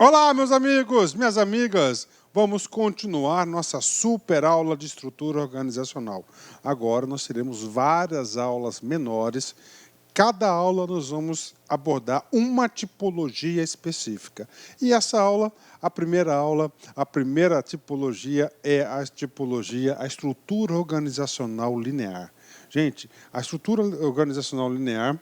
Olá, meus amigos, minhas amigas. Vamos continuar nossa super aula de estrutura organizacional. Agora nós teremos várias aulas menores. Cada aula nós vamos abordar uma tipologia específica. E essa aula, a primeira tipologia é a tipologia, a estrutura organizacional linear. Gente, a estrutura organizacional linear,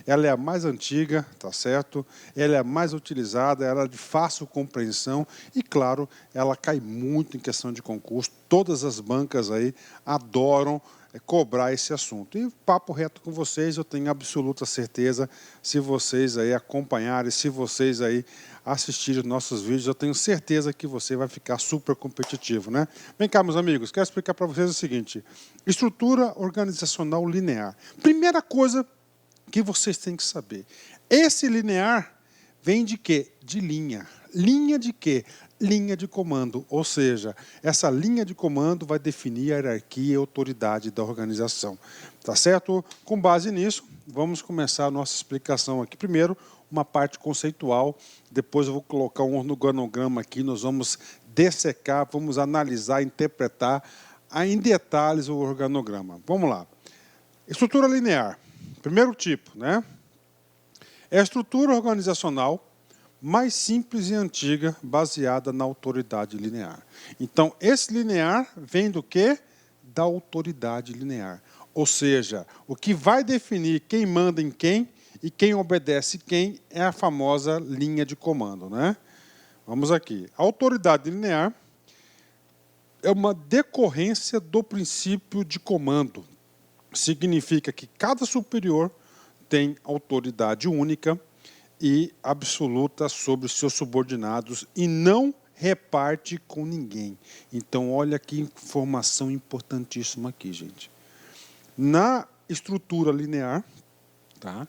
ela é a mais antiga, tá certo? Ela é a mais utilizada, ela é de fácil compreensão e, claro, ela cai muito em questão de concurso. Todas as bancas aí adoram cobrar esse assunto. E papo reto com vocês, eu tenho absoluta certeza, se vocês aí acompanharem, se vocês aí assistirem nossos vídeos, eu tenho certeza que você vai ficar super competitivo, né? Vem cá, meus amigos, quero explicar para vocês o seguinte: estrutura organizacional linear. Primeira coisa que vocês têm que saber. Esse linear vem de quê? De linha. Linha de quê? Linha de comando. Ou seja, essa linha de comando vai definir a hierarquia e a autoridade da organização. Tá certo? Com base nisso, vamos começar a nossa explicação aqui. Primeiro, uma parte conceitual. Depois eu vou colocar um organograma aqui. Nós vamos dissecar, vamos analisar, interpretar em detalhes o organograma. Vamos lá. Estrutura linear. Primeiro tipo, né? É a estrutura organizacional mais simples e antiga, baseada na autoridade linear. Então, esse linear vem do quê? Da autoridade linear. Ou seja, o que vai definir quem manda em quem e quem obedece quem é a famosa linha de comando, né? Vamos aqui. A autoridade linear é uma decorrência do princípio de comando. Significa que cada superior tem autoridade única e absoluta sobre os seus subordinados e não reparte com ninguém. Então, olha que informação importantíssima aqui, gente. Na estrutura linear, tá,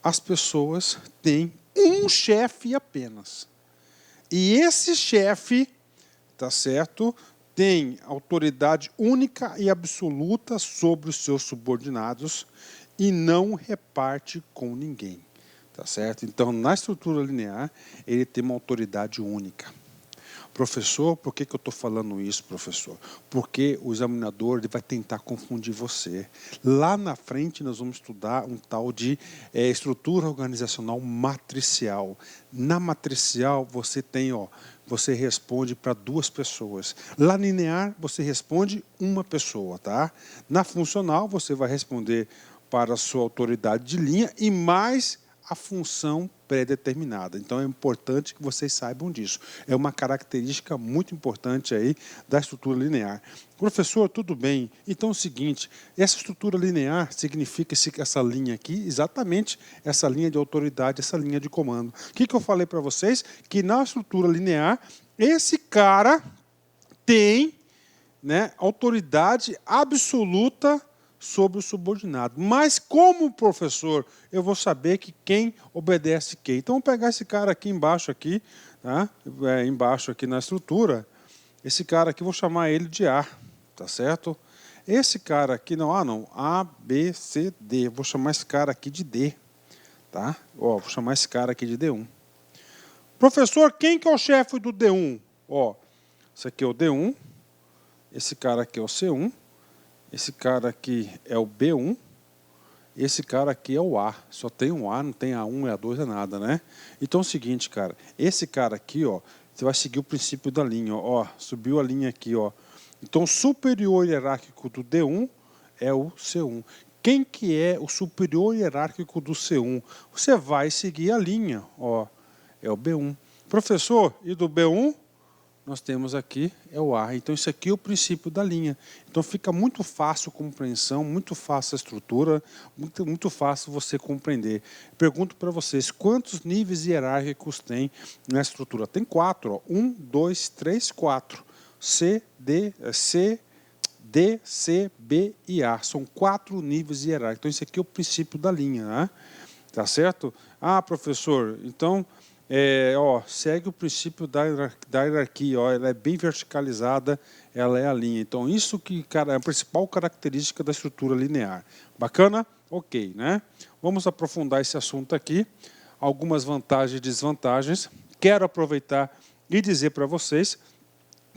as pessoas têm um chefe apenas. E esse chefe, tá certo, tem autoridade única e absoluta sobre os seus subordinados e não reparte com ninguém. Tá certo? Então, na estrutura linear, ele tem uma autoridade única. Professor, por que eu estou falando isso, professor? Porque o examinador ele vai tentar confundir você. Lá na frente, nós vamos estudar um tal de estrutura organizacional matricial. Na matricial, você tem, você responde para duas pessoas. Lá linear, você responde uma pessoa, tá? Na funcional, você vai responder para a sua autoridade de linha e mais a função pré-determinada. Então, é importante que vocês saibam disso. É uma característica muito importante aí da estrutura linear. Professor, tudo bem. Então, é o seguinte, essa estrutura linear significa essa linha aqui, exatamente essa linha de autoridade, essa linha de comando. O que eu falei para vocês? Que na estrutura linear, esse cara tem, né, autoridade absoluta sobre o subordinado. Mas como professor, eu vou saber que quem obedece quem. Então, vou pegar esse cara aqui embaixo, aqui, tá? Embaixo aqui na estrutura, esse cara aqui, vou chamar ele de A, tá certo? Esse cara aqui, não, A, B, C, D. Vou chamar esse cara aqui de D, tá? Vou chamar esse cara aqui de D1. Professor, quem que é o chefe do D1? Esse aqui é o D1, esse cara aqui é o C1, esse cara aqui é o B1, esse cara aqui é o A. Só tem um A, não tem A1, A2, é nada, né? Então é o seguinte, cara, esse cara aqui, você vai seguir o princípio da linha, subiu a linha aqui, Então o superior hierárquico do D1 é o C1. Quem que é o superior hierárquico do C1? Você vai seguir a linha, é o B1. Professor, e do B1? Nós temos aqui, é o A. Então, isso aqui é o princípio da linha. Então, fica muito fácil a compreensão, muito fácil a estrutura, muito fácil você compreender. Pergunto para vocês, quantos níveis hierárquicos tem na estrutura? Tem 4, 1, 2, 3, 4. C, D, C, B e A. São 4 níveis hierárquicos. Então, isso aqui é o princípio da linha, né? Tá certo? Ah, professor, então... segue o princípio da hierarquia, ela é bem verticalizada, ela é a linha. Então, isso que, é a principal característica da estrutura linear. Bacana? Ok, né? Vamos aprofundar esse assunto aqui. Algumas vantagens e desvantagens. quero aproveitar e dizer para vocês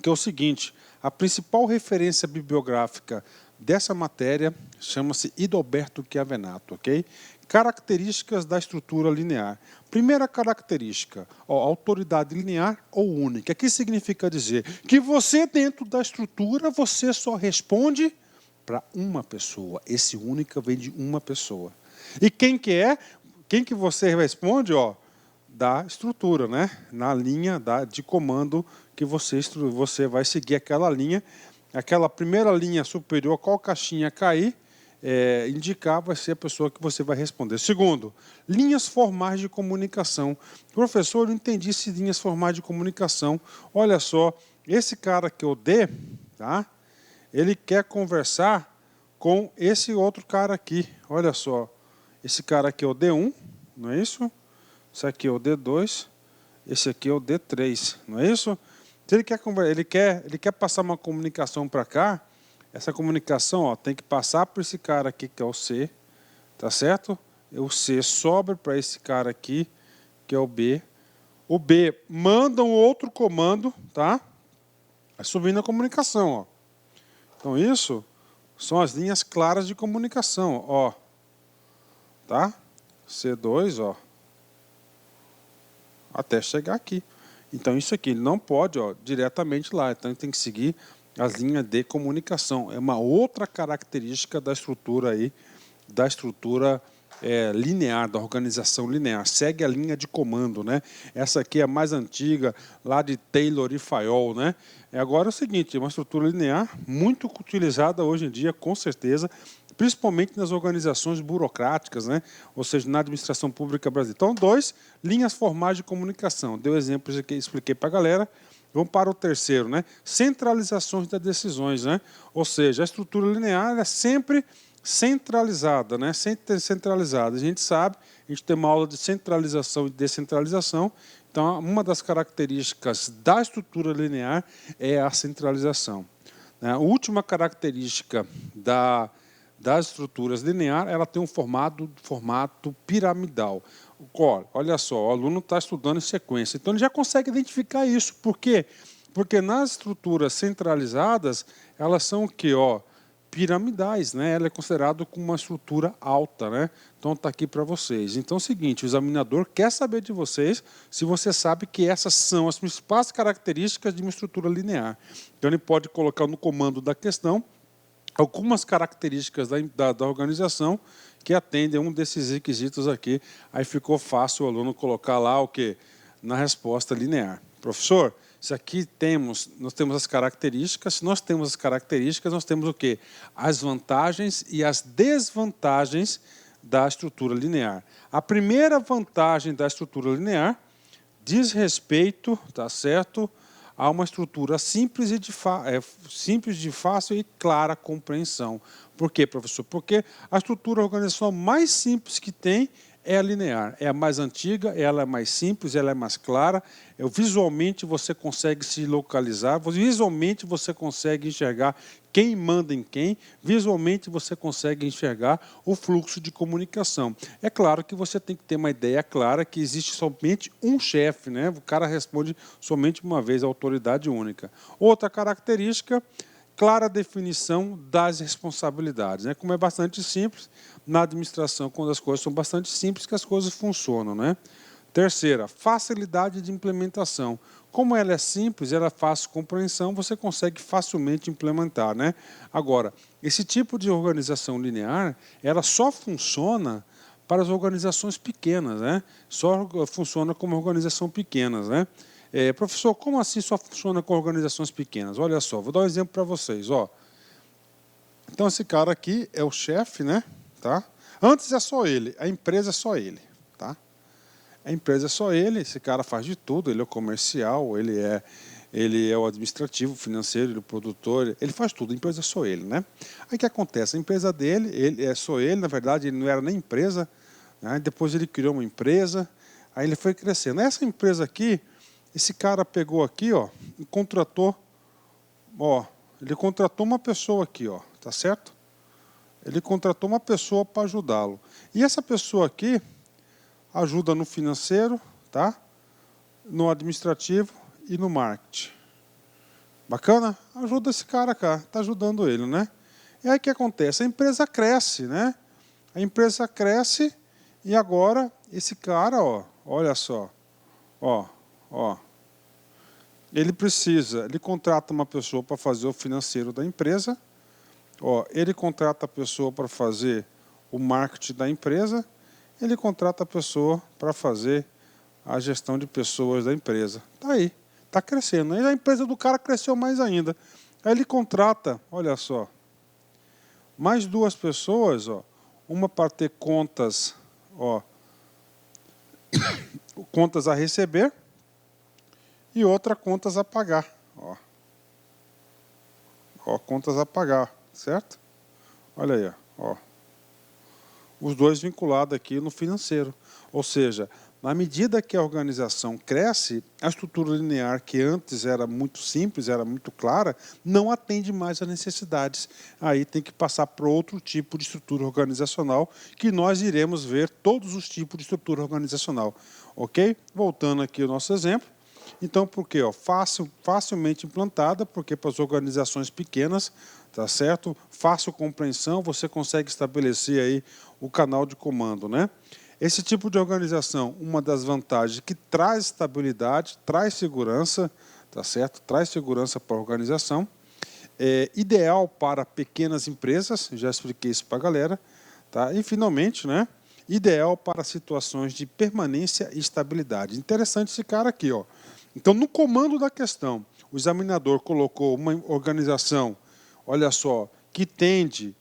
que é o seguinte, a principal referência bibliográfica dessa matéria chama-se Idalberto Chiavenato, ok? Características da estrutura linear. Primeira característica, autoridade linear ou única. O que significa dizer? Que você, dentro da estrutura, você só responde para uma pessoa. Esse única vem de uma pessoa. E quem que é? Quem que você responde? Da estrutura, né? Na linha de comando que você vai seguir aquela linha. Aquela primeira linha superior, qual caixinha cair, indicar vai ser a pessoa que você vai responder. Segundo, linhas formais de comunicação. Professor, eu não entendi se linhas formais de comunicação. Olha só, esse cara que eu dei, tá? Ele quer conversar com esse outro cara aqui. Olha só, esse cara aqui é o D1, não é isso? Esse aqui é o D2, esse aqui é o D3, não é isso? Se ele quer passar uma comunicação para cá, essa comunicação tem que passar para esse cara aqui, que é o C, tá certo? O C sobe para esse cara aqui, que é o B. O B manda um outro comando, tá? Vai subindo a comunicação, Então, isso são as linhas claras de comunicação, Tá? C2, até chegar aqui. Então, isso aqui ele não pode diretamente lá. Então, ele tem que seguir as linhas de comunicação. É uma outra característica da estrutura linear, da organização linear. Segue a linha de comando, né? Essa aqui é a mais antiga, lá de Taylor e Fayol, né? Agora é o seguinte, é uma estrutura linear muito utilizada hoje em dia, com certeza, principalmente nas organizações burocráticas, né? Ou seja, na administração pública brasileira. Então, 2, linhas formais de comunicação. Deu exemplos aqui, expliquei para a galera. Vamos para o terceiro, né? Centralizações das decisões, né? Ou seja, a estrutura linear é sempre centralizada, né? Sempre centralizada. A gente sabe, a gente tem uma aula de centralização e descentralização. Então, uma das características da estrutura linear é a centralização. A última característica das estruturas lineares, ela tem um formato piramidal. Olha só, o aluno está estudando em sequência, então ele já consegue identificar isso. Por quê? Porque nas estruturas centralizadas, elas são o quê? Piramidais, né? Ela é considerada como uma estrutura alta, né? Então está aqui para vocês. Então é o seguinte, o examinador quer saber de vocês se você sabe que essas são as principais características de uma estrutura linear. Então ele pode colocar no comando da questão algumas características da organização que atendem a um desses requisitos aqui. Aí ficou fácil o aluno colocar lá o quê? Na resposta linear. Professor, isso aqui nós temos as características. Se nós temos as características, nós temos o quê? As vantagens e as desvantagens da estrutura linear. A primeira vantagem da estrutura linear diz respeito, tá certo, a uma estrutura simples, simples de fácil e clara compreensão. Por quê, professor? Porque a estrutura organizacional mais simples que tem é a linear. É a mais antiga, ela é mais simples, ela é mais clara. Visualmente você consegue se localizar, visualmente você consegue enxergar quem manda em quem, visualmente você consegue enxergar o fluxo de comunicação. É claro que você tem que ter uma ideia clara que existe somente um chefe, né? O cara responde somente uma vez, a autoridade única. Outra característica, clara definição das responsabilidades, né? Como é bastante simples, na administração, quando as coisas são bastante simples, que as coisas funcionam, né? Terceira, facilidade de implementação. Como ela é simples, ela é fácil de compreensão, você consegue facilmente implementar, né? Agora, esse tipo de organização linear, ela só funciona para as organizações pequenas, né? Só funciona como organização pequenas, né? Professor, como assim só funciona com organizações pequenas? Olha só, vou dar um exemplo para vocês. Então, esse cara aqui é o chefe, né? Tá? Antes é só ele, a empresa é só ele. Tá? A empresa é só ele, esse cara faz de tudo, ele é o comercial, ele é o administrativo, financeiro, ele é o produtor, ele faz tudo, a empresa é só ele. Né? Aí o que acontece? A empresa dele, ele é só ele, na verdade ele não era nem empresa, né? Depois ele criou uma empresa, aí ele foi crescendo. Essa empresa aqui, esse cara pegou aqui, e contratou, ele contratou uma pessoa aqui, tá certo? Ele contratou uma pessoa para ajudá-lo. E essa pessoa aqui ajuda no financeiro, tá? no administrativo e no marketing. Bacana? Ajuda esse cara cá, está ajudando ele, né? E aí o que acontece? A empresa cresce, né? A empresa cresce e agora esse cara, ó, olha só, ó, ele contrata uma pessoa para fazer o financeiro da empresa, ó, ele contrata a pessoa para fazer o marketing da empresa, ele contrata a pessoa para fazer a gestão de pessoas da empresa. Tá aí, tá crescendo. Aí a empresa do cara cresceu mais ainda. Aí ele contrata, olha só, mais 2 pessoas, ó, uma para ter contas, ó, contas a receber e outra contas a pagar, ó, contas a pagar, certo? Olha aí, ó, os dois vinculados aqui no financeiro. Ou seja, na medida que a organização cresce, a estrutura linear, que antes era muito simples, era muito clara, não atende mais às necessidades. Aí tem que passar para outro tipo de estrutura organizacional, que nós iremos ver todos os tipos de estrutura organizacional. Ok? Voltando aqui ao nosso exemplo. Então, por quê? Ó, facilmente implantada, porque para as organizações pequenas, tá certo? Fácil compreensão, você consegue estabelecer aí o canal de comando, né? Esse tipo de organização, uma das vantagens que traz estabilidade, traz segurança, tá certo? Traz segurança para a organização. É ideal para pequenas empresas, já expliquei isso para a galera, tá? E finalmente, né? Ideal para situações de permanência e estabilidade. Interessante esse cara aqui, ó. Então, no comando da questão, o examinador colocou uma organização, olha só, que tende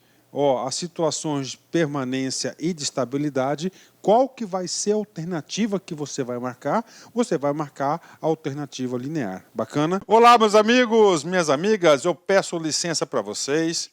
a situações de permanência e de estabilidade. Qual que vai ser a alternativa que você vai marcar? Você vai marcar a alternativa linear. Bacana? Olá, meus amigos, minhas amigas, eu peço licença para vocês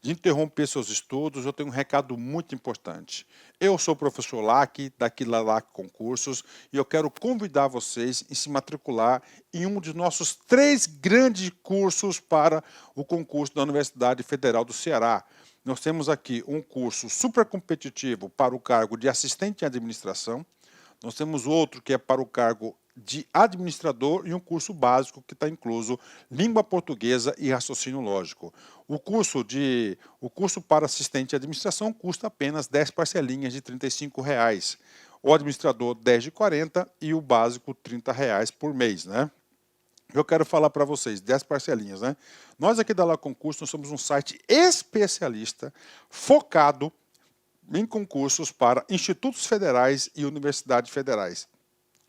de interromper seus estudos. Eu tenho um recado muito importante. Eu sou o professor Lac, daqui Lac Concursos, e eu quero convidar vocês a se matricular em um de nossos 3 grandes cursos para o concurso da Universidade Federal do Ceará. Nós temos aqui um curso super competitivo para o cargo de assistente em administração. Nós temos outro que é para o cargo de administrador e um curso básico que está incluso língua portuguesa e raciocínio lógico. O curso para assistente de administração custa apenas 10 parcelinhas de R$ 35,00. O administrador 10 de 40 e o básico R$ 30,00 por mês, né? Eu quero falar para vocês, 10 parcelinhas, né? Nós aqui da La Concurso, nós somos um site especialista focado em concursos para institutos federais e universidades federais.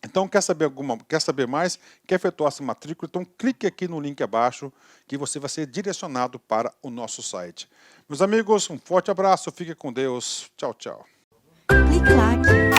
Então, quer saber mais? Quer efetuar essa matrícula? Então, clique aqui no link abaixo que você vai ser direcionado para o nosso site. Meus amigos, um forte abraço, fique com Deus. Tchau, tchau. Clique lá.